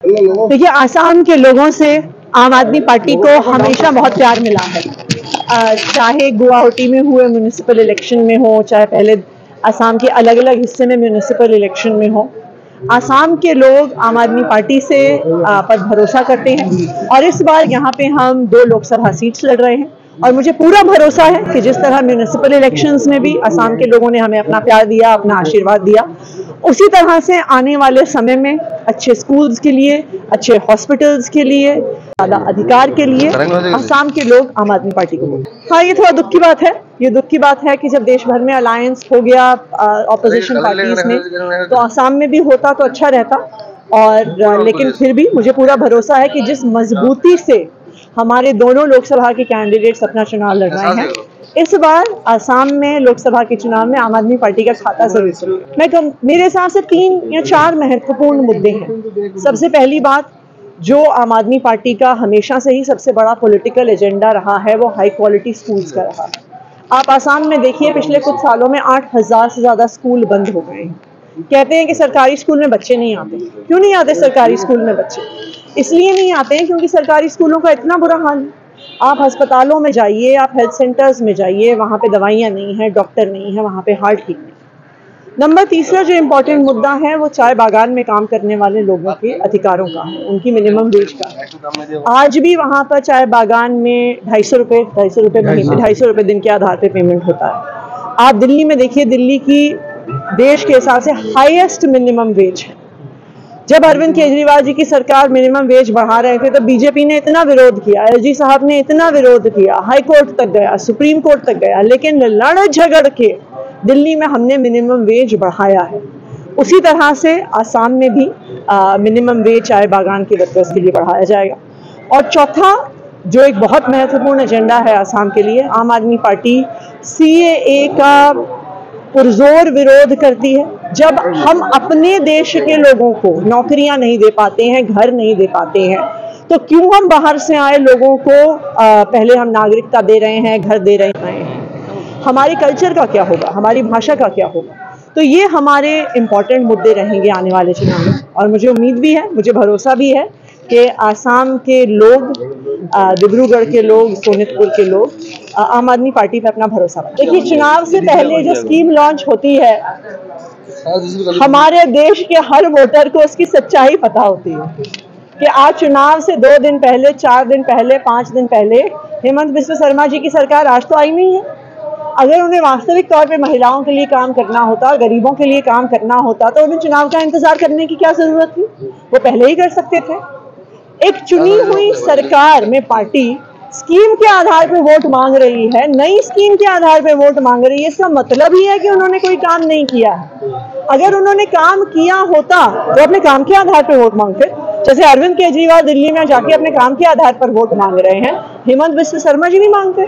देखिए, आसाम के लोगों से आम आदमी पार्टी को हमेशा बहुत प्यार मिला है। चाहे गुवाहाटी में हुए म्यूनिसिपल इलेक्शन में हो, चाहे पहले आसाम के अलग अलग हिस्से में म्यूनिसिपल इलेक्शन में हो, आसाम के लोग आम आदमी पार्टी से पर भरोसा करते हैं। और इस बार यहाँ पे हम 2 लोकसभा सीट्स लड़ रहे हैं और मुझे पूरा भरोसा है कि जिस तरह म्यूनिसिपल इलेक्शंस में भी आसाम के लोगों ने हमें अपना प्यार दिया, अपना आशीर्वाद दिया, उसी तरह से आने वाले समय में अच्छे स्कूल्स के लिए, अच्छे हॉस्पिटल्स के लिए, ज़्यादा अधिकार के लिए आसाम के लोग आम आदमी पार्टी को। हाँ, ये थोड़ा दुख की बात है। ये दुख की बात है कि जब देश भर में अलायंस हो गया ऑपोजिशन पार्टीज में, तो आसाम में भी होता तो अच्छा रहता। और लेकिन फिर भी मुझे पूरा भरोसा है कि जिस मजबूती से हमारे दोनों लोकसभा के कैंडिडेट्स अपना चुनाव लड़ रहे हैं, इस बार आसाम में लोकसभा के चुनाव में आम आदमी पार्टी का खाता जरूर चलेगा। मेरे हिसाब से 3 या 4 महत्वपूर्ण मुद्दे हैं। सबसे पहली बात, जो आम आदमी पार्टी का हमेशा से ही सबसे बड़ा पॉलिटिकल एजेंडा रहा है, वो हाई क्वालिटी स्कूल्स का रहा है। आप आसाम में देखिए, पिछले कुछ सालों में 8,000 से ज़्यादा स्कूल बंद हो गए हैं। कहते हैं कि सरकारी स्कूल में बच्चे नहीं आते। क्यों नहीं आते सरकारी स्कूल में बच्चे? इसलिए नहीं आते हैं क्योंकि सरकारी स्कूलों का इतना बुरा हाल है। आप अस्पतालों में जाइए, आप हेल्थ सेंटर्स में जाइए, वहाँ पे दवाइयाँ नहीं हैं, डॉक्टर नहीं है, वहाँ पे हार्ट ठीक नहीं। नंबर तीसरा जो इम्पोर्टेंट मुद्दा है, वो चाय बागान में काम करने वाले लोगों के अधिकारों का है, उनकी मिनिमम वेज का है। आज भी वहाँ पर चाय बागान में 250 रुपये महीने, 250 रुपये दिन के आधार पर पेमेंट होता है। आप दिल्ली में देखिए, दिल्ली की देश के हिसाब से हाईएस्ट मिनिमम वेज है। जब अरविंद केजरीवाल जी की सरकार मिनिमम वेज बढ़ा रहे थे, तो बीजेपी ने इतना विरोध किया, एलजी साहब ने इतना विरोध किया, हाई कोर्ट तक गया, सुप्रीम कोर्ट तक गया, लेकिन लड़ झगड़ के दिल्ली में हमने मिनिमम वेज बढ़ाया है। उसी तरह से आसाम में भी मिनिमम वेज चाय बागान के वर्कर्स के लिए बढ़ाया जाएगा। और चौथा, जो एक बहुत महत्वपूर्ण एजेंडा है आसाम के लिए, आम आदमी पार्टी CAA का पुरजोर विरोध करती है। जब हम अपने देश के लोगों को नौकरियां नहीं दे पाते हैं, घर नहीं दे पाते हैं, तो क्यों हम बाहर से आए लोगों को पहले हम नागरिकता दे रहे हैं, घर दे रहे हैं? हमारे कल्चर का क्या होगा, हमारी भाषा का क्या होगा? तो ये हमारे इम्पोर्टेंट मुद्दे रहेंगे आने वाले चुनाव में। और मुझे उम्मीद भी है, मुझे भरोसा भी है कि आसाम के लोग, डिब्रूगढ़ के लोग, सोनितपुर के लोग आम आदमी पार्टी पे अपना भरोसा रखते हैं। देखिए, चुनाव से पहले जो स्कीम लॉन्च होती है, हमारे देश के हर वोटर को उसकी सच्चाई पता होती है कि आज चुनाव से 2 दिन पहले, 4 दिन पहले, 5 दिन पहले हेमंत बिस्वा शर्मा जी की सरकार आज तो आई नहीं है। अगर उन्हें वास्तविक तौर पे महिलाओं के लिए काम करना होता, गरीबों के लिए काम करना होता, तो उन्हें चुनाव का इंतजार करने की क्या जरूरत थी? वो पहले ही कर सकते थे। एक चुनी हुई सरकार में पार्टी स्कीम के आधार पर वोट मांग रही है, नई स्कीम के आधार पर वोट मांग रही है, इसका मतलब ही है कि उन्होंने कोई काम नहीं किया है। अगर उन्होंने काम किया होता तो अपने काम के आधार पर वोट मांगते। जैसे अरविंद केजरीवाल दिल्ली में जाके अपने काम के आधार पर वोट मांग रहे हैं, हेमंत बिस्वा शर्मा जी नहीं मांगते।